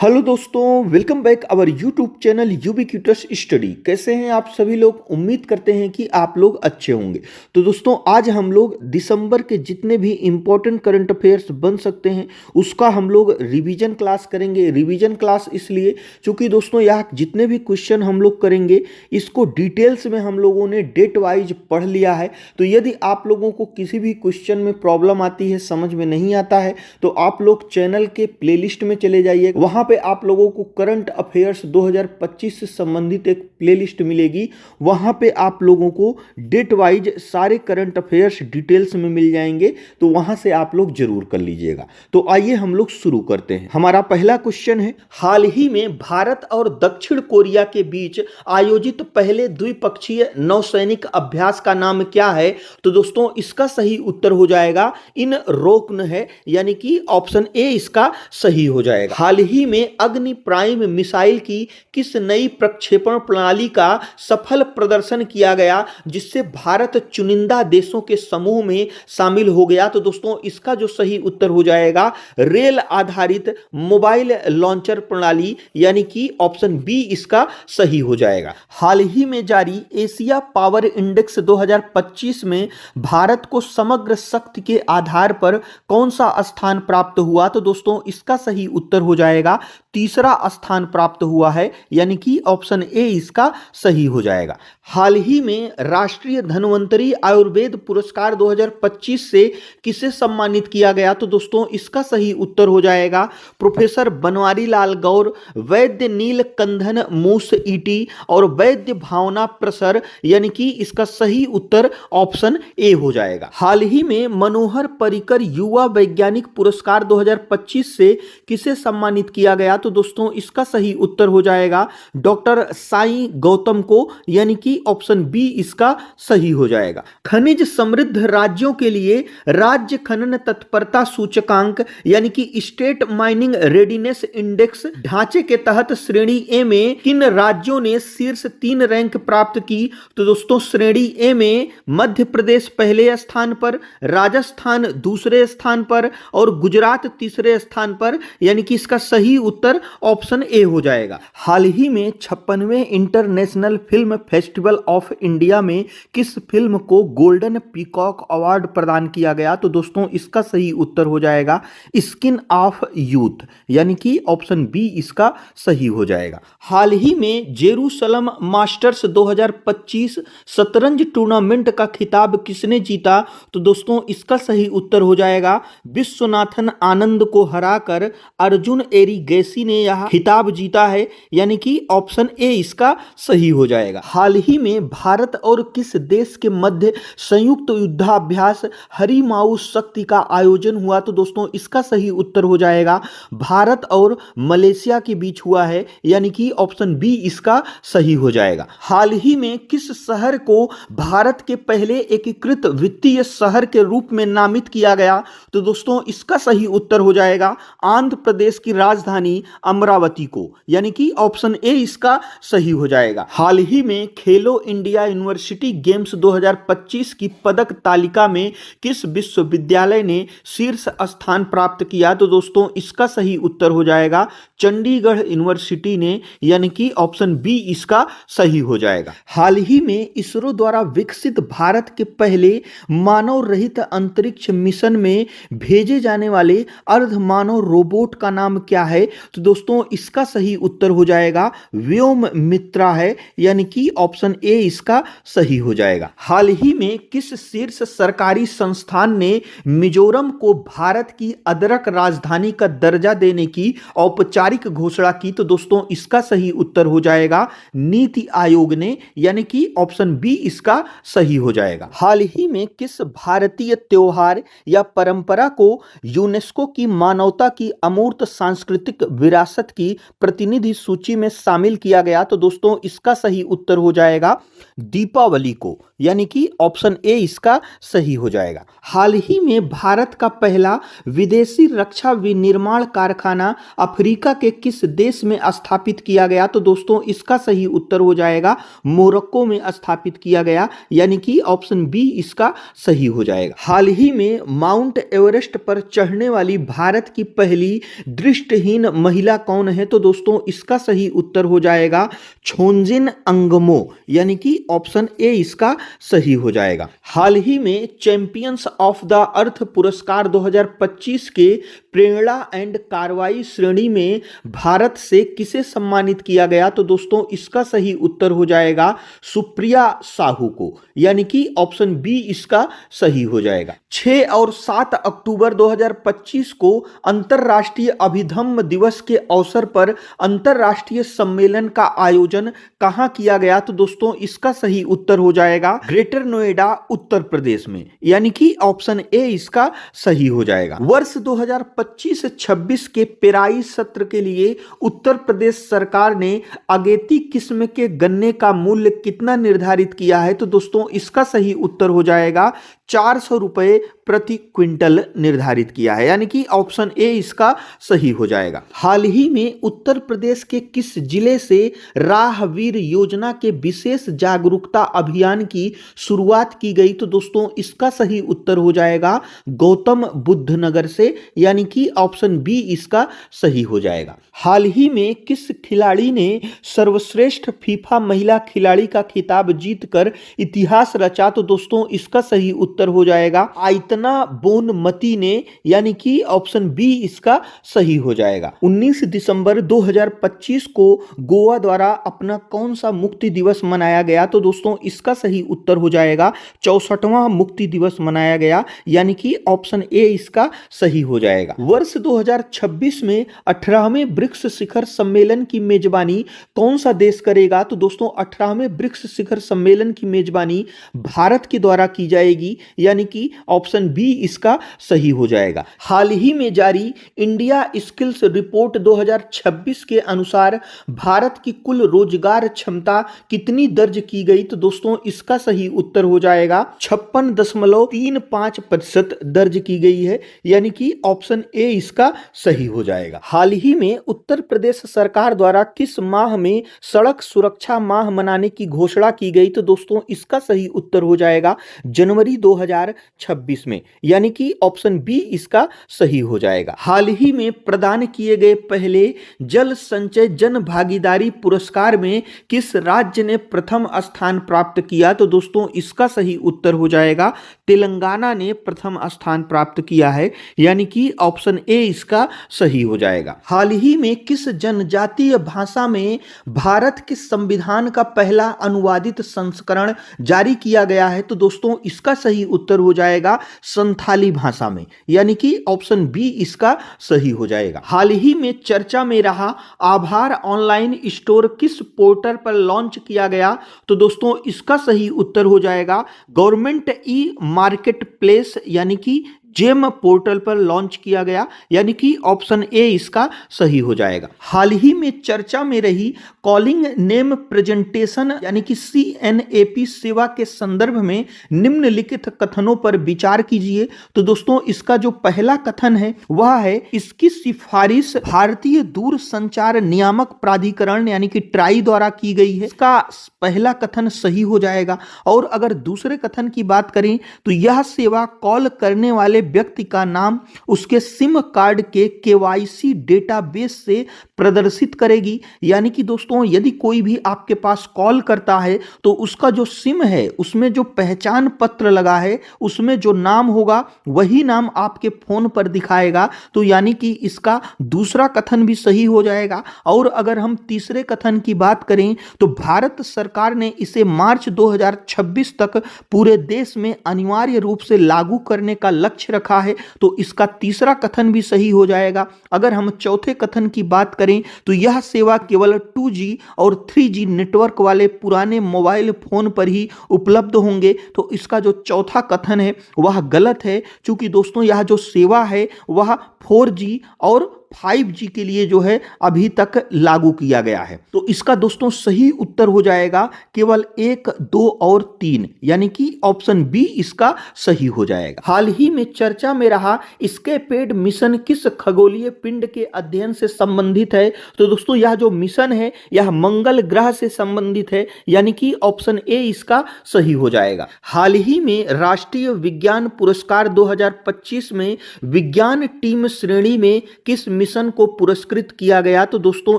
Hello दोस्तों, welcome back our YouTube channel ubiquitous study. कैसे हैं आप सभी लोग? उम्मीद करते हैं कि आप लोग अच्छे होंगे। तो दोस्तों, आज हम लोग दिसंबर के जितने भी इम्पोर्टेंट करंट अफेयर्स बन सकते हैं उसका हम लोग रिवीजन क्लास करेंगे। रिवीजन क्लास इसलिए क्योंकि दोस्तों यहाँ जितने भी क्वेश्चन हम लोग करेंगे इसको डिटेल्स में हम लोगों ने डेट वाइज पढ़ लिया है। तो यदि आप लोगों को किसी भी क्वेश्चन में प्रॉब्लम आती है, समझ में नहीं आता है, तो आप लोग चैनल के प्लेलिस्ट में चले जाइए। वहां पे आप लोगों को करंट अफेयर्स 2025 से संबंधित एक प्लेलिस्ट मिलेगी। वहां पे आप लोगों को डेट वाइज सारे करंट अफेयर्स डिटेल्स में मिल जाएंगे, तो वहां से आप लोग जरूर कर लीजिएगा। तो आइए हम लोग शुरू करते हैं। हमारा पहला क्वेश्चन है, हाल ही में भारत और दक्षिण कोरिया के बीच आयोजित पहले द्विपक्षीय नौसैनिक अभ्यास का नाम क्या है? तो दोस्तों इसका सही उत्तर हो जाएगा इन रोकन है, यानी कि ऑप्शन ए इसका सही हो जाएगा। हाल ही में अग्नि प्राइम मिसाइल की किस नई प्रक्षेपण प्रणाली का सफल प्रदर्शन किया गया जिससे भारत चुनिंदा देशों के समूह में शामिल हो गया? तो दोस्तों इसका जो सही उत्तर हो जाएगा रेल आधारित मोबाइल लॉन्चर प्रणाली, यानी कि ऑप्शन बी इसका सही हो जाएगा। हाल ही में जारी एशिया पावर इंडेक्स 2025 में भारत को समग्र शक्ति के आधार पर कौन सा स्थान प्राप्त हुआ? तो दोस्तों इसका सही उत्तर हो जाएगा तीसरा स्थान प्राप्त हुआ है, यानी कि ऑप्शन ए इसका सही हो जाएगा। हाल ही में राष्ट्रीय धन्वंतरी आयुर्वेद पुरस्कार 2025 से किसे सम्मानित किया गया? तो दोस्तों इसका सही उत्तर हो जाएगा प्रोफेसर बनवारी लाल गौर, वैद्य नीलकंठन मूस ईटी और वैद्य भावना प्रसर, यानी कि इसका सही उत्तर ऑप्शन ए हो जाएगा। हाल ही में मनोहर पर्रिकर युवा वैज्ञानिक पुरस्कार 2025 से किसे सम्मानित किया गया? तो दोस्तों इसका सही उत्तर हो जाएगा डॉक्टर साई गौतम को, यानी कि ऑप्शन बी इसका सही हो जाएगा। खनिज समृद्ध राज्यों के लिए राज्य खनन तत्परता सूचकांक, यानी कि स्टेट माइनिंग रेडीनेस इंडेक्स ढांचे के तहत श्रेणी ए में किन राज्यों ने शीर्ष 3 रैंक प्राप्त की? तो दोस्तों श्रेणी ए में मध्य प्रदेश पहले स्थान पर, राजस्थान दूसरे स्थान पर और गुजरात तीसरे स्थान पर, यानी कि इसका सही उत्तर ऑप्शन ए हो जाएगा। हाल ही में 56वें international film festival of India में किस फिल्म को गोल्डन पीकॉक अवार्ड प्रदान किया गया? तो दोस्तों इसका सही उत्तर हो जाएगा स्किन ऑफ यूथ, यानी कि ऑप्शन बी इसका सही हो जाएगा। हाल ही में जेरूसलम मास्टर्स 2025 शतरंज टूर्नामेंट का खिताब किसने जीता? तो दोस्तों इसका सही उत्तर हो जाएगा विश्वनाथन आनंद को हराकर अर्जुन एरिगेसी ने यह खिताब जीता है, यानी कि ऑप्शन ए इसका सही हो जाएगा। हाल ही में भारत और किस देश के मध्य संयुक्त युद्धाभ्यास हरिमाऊ शक्ति का आयोजन हुआ? तो दोस्तों इसका सही उत्तर हो जाएगा भारत और मलेशिया के बीच हुआ है, यानी कि ऑप्शन बी इसका सही हो जाएगा। हाल ही में किस शहर को भारत के पहले एकीकृत वित्तीय शहर के रूप में नामित किया गया? तो दोस्तों इसका सही उत्तर हो जाएगा आंध्र प्रदेश की राजधानी अमरावती को, यानी कि ऑप्शन ए इसका सही हो जाएगा। हाल ही में खेलो इंडिया यूनिवर्सिटी गेम्स 2025 की पदक तालिका में किस विश्वविद्यालय ने शीर्ष स्थान प्राप्त किया? तो दोस्तों इसका सही उत्तर हो जाएगा चंडीगढ़ यूनिवर्सिटी ने, यानी कि ऑप्शन बी इसका सही हो जाएगा। हाल ही में इसरो द्वारा विकसित भारत के पहले मानव रहित अंतरिक्ष मिशन में भेजे जाने वाले अर्ध मानव रोबोट का नाम क्या है? तो दोस्तों इसका सही उत्तर हो जाएगा व्योम मित्रा है, यानी कि ऑप्शन ए इसका सही हो जाएगा। हाल ही में किस शीर्ष सरकारी संस्थान ने मिजोरम को भारत की अदरक राजधानी का दर्जा देने की औपचारिक घोषणा की? तो दोस्तों इसका सही उत्तर हो जाएगा नीति आयोग ने, यानी कि ऑप्शन बी इसका सही हो जाएगा। हाल ही में किस भारतीय त्योहार या परंपरा को यूनेस्को की मानवता की अमूर्त सांस्कृतिक विरासत की प्रतिनिधि सूची में शामिल किया गया? तो दोस्तों इसका सही उत्तर हो जाएगा दीपावली को, यानी कि ऑप्शन ए इसका सही हो जाएगा। हाल ही में भारत का पहला विदेशी रक्षा विनिर्माण कारखाना अफ्रीका के किस देश में स्थापित किया गया? तो दोस्तों इसका सही उत्तर हो जाएगा मोरक्को में स्थापित किया गया, यानी कि ऑप्शन बी इसका सही हो जाएगा। हाल ही में माउंट एवरेस्ट पर चढ़ने वाली भारत की पहली दृष्टिहीन महिला कौन है? तो दोस्तों इसका सही उत्तर हो जाएगा छोंजिन अंगमो, यानी कि ऑप्शन ए इसका सही हो जाएगा। हाल ही में चैंपियंस ऑफ द अर्थ पुरस्कार 2025 के प्रेरणा एंड कार्रवाई श्रेणी में भारत से किसे सम्मानित किया गया? तो दोस्तों इसका सही उत्तर हो जाएगा सुप्रिया साहू को, यानी कि ऑप्शन बी इसका सही हो जाएगा। 6 और 7 अक्टूबर 2025 को अंतरराष्ट्रीय अभिधम्म दिवस के अवसर पर अंतरराष्ट्रीय सम्मेलन का आयोजन कहां किया गया? तो दोस्तों इसका सही उत्तर हो जाएगा ग्रेटर नोएडा उत्तर प्रदेश में, यानी कि ऑप्शन ए इसका सही हो जाएगा। वर्ष 2025-26 के पेराई सत्र के लिए उत्तर प्रदेश सरकार ने अगेती किस्म के गन्ने का मूल्य कितना निर्धारित किया है? तो दोस्तों इसका सही उत्तर हो जाएगा 400 रुपए प्रति क्विंटल निर्धारित किया है, यानी कि ऑप्शन ए इसका सही हो जाएगा। हाल ही में उत्तर प्रदेश के किस जिले से राहवीर योजना के विशेष जागरूकता अभियान की शुरुआत की गई? तो दोस्तों इसका सही उत्तर हो जाएगा गौतम बुद्ध नगर से, यानी कि ऑप्शन बी इसका सही हो जाएगा। हाल ही में किस खिलाड़ी ने सर्वश्रेष्ठ फीफा महिला खिलाड़ी का खिताब जीतकर इतिहास रचा? तो दोस्तों इसका सही उत्तर हो जाएगा आयतना बोनमती ने, यानी कि ऑप्शन बी इसका सही हो जाएगा। 19 दिसंबर 2025 को गोवा द्वारा अपना कौन सा मुक्ति दिवस मनाया गया? तो दोस्तों इसका सही उत्तर हो जाएगा 64वां मुक्ति दिवस मनाया गया, यानी कि ऑप्शन ए इसका सही हो जाएगा। वर्ष 2026 में 18वें ब्रिक्स शिखर सम्मेलन की मेजबानी कौन सा देश करेगा? तो दोस्तों 18वें ब्रिक्स शिखर सम्मेलन की मेजबानी भारत के द्वारा की जाएगी, यानी कि ऑप्शन बी इसका सही हो जाएगा। हाल ही में जारी इंडिया स्किल्स रिपोर्ट 2026 के अनुसार भारत की कुल रोजगार क्षमता कितनी दर्ज की गई? तो दोस्तों इसका सही उत्तर हो जाएगा 56.35% दर्ज की गई है, यानी कि ऑप्शन ए इसका सही हो जाएगा। हाल ही में उत्तर प्रदेश सरकार द्वारा किस माह में सड़क सुरक्षा माह मनाने की घोषणा की गई? तो दोस्तों इसका सही उत्तर हो जाएगा जनवरी 2026 में, यानी कि ऑप्शन बी इसका सही हो जाएगा। हाल ही में प्रदान किए गए पहले जल संचय जन भागीदारी पुरस्कार में किस राज्य ने प्रथम स्थान प्राप्त किया? तो दोस्तों इसका सही उत्तर हो जाएगा तेलंगाना ने प्रथम स्थान प्राप्त किया है, यानी कि ऑप्शन ए इसका सही हो जाएगा। हाल ही में किस जनजातीय भाषा में भारत के संविधान का पहला अनुवादित संस्करण जारी किया गया है? तो दोस्तों इसका सही उत्तर हो जाएगा संथाली भाषा में, यानी कि ऑप्शन बी इसका सही हो जाएगा। हाल ही में चर्चा में रहा आभार ऑनलाइन स्टोर किस पोर्टल पर लॉन्च किया गया? तो दोस्तों इसका सही उत्तर हो जाएगा गवर्नमेंट ई मार्केट प्लेस, यानी कि जेम पोर्टल पर लॉन्च किया गया, यानी कि ऑप्शन ए इसका सही हो जाएगा। हाल ही में चर्चा में रही कॉलिंग नेम प्रेजेंटेशन यानी कि CNAP सेवा के संदर्भ में निम्नलिखित कथनों पर विचार कीजिए। तो दोस्तों इसका जो पहला कथन है वह है इसकी सिफारिश भारतीय दूरसंचार नियामक प्राधिकरण यानी कि ट्राई द्वारा की गई है। इसका पहला कथन सही हो जाएगा। और अगर दूसरे कथन की बात करें तो यह सेवा कॉल करने वाले व्यक्ति का नाम उसके सिम कार्ड के KYC डेटाबेस से प्रदर्शित करेगी। यानी कि दोस्तों यदि कोई भी आपके पास कॉल करता है तो उसका जो सिम है उसमें जो पहचान पत्र लगा है उसमें जो नाम होगा वही नाम आपके फोन पर दिखाएगा। तो यानी कि इसका दूसरा कथन भी सही हो जाएगा। और अगर हम तीसरे कथन की बात करें तो भारत सरकार ने इसे मार्च 2026 तक पूरे देश में अनिवार्य रूप से लागू करने का लक्ष्य रखा है। तो इसका तीसरा कथन भी सही हो जाएगा। अगर हम चौथे कथन की बात करें तो यह सेवा केवल 2G और 3G नेटवर्क वाले पुराने मोबाइल फोन पर ही उपलब्ध होंगे। तो इसका जो चौथा कथन है वह गलत है, क्योंकि दोस्तों यह जो सेवा है वह 4G और 5G के लिए जो है अभी तक लागू किया गया है। तो इसका दोस्तों सही उत्तर हो जाएगा केवल 1, 2 और 3, यानी कि ऑप्शन बी इसका सही हो जाएगा। हाल ही में चर्चा में रहा स्केपेड मिशन किस खगोलीय पिंड के अध्ययन से संबंधित है? तो दोस्तों यह जो मिशन है यह मंगल ग्रह से संबंधित है, यानी कि ऑप्शन ए इसका सही हो जाएगा। हाल ही में राष्ट्रीय विज्ञान पुरस्कार 2025 में विज्ञान टीम श्रेणी में किस मिशन को पुरस्कृत किया गया? तो दोस्तों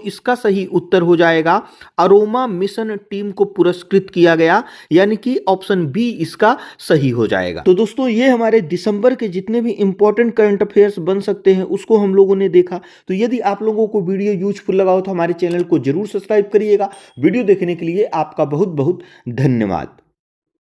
इसका सही उत्तर हो जाएगा अरोमा मिशन टीम को पुरस्कृत किया गया, यानी कि ऑप्शन बी इसका सही हो जाएगा। तो दोस्तों ये हमारे दिसंबर के जितने भी इंपॉर्टेंट करंट अफेयर्स बन सकते हैं उसको हम लोगों ने देखा। तो यदि आप लोगों को वीडियो यूजफुल लगा हो तो हमारे चैनल को जरूर सब्सक्राइब करिएगा। वीडियो देखने के लिए आपका बहुत बहुत धन्यवाद।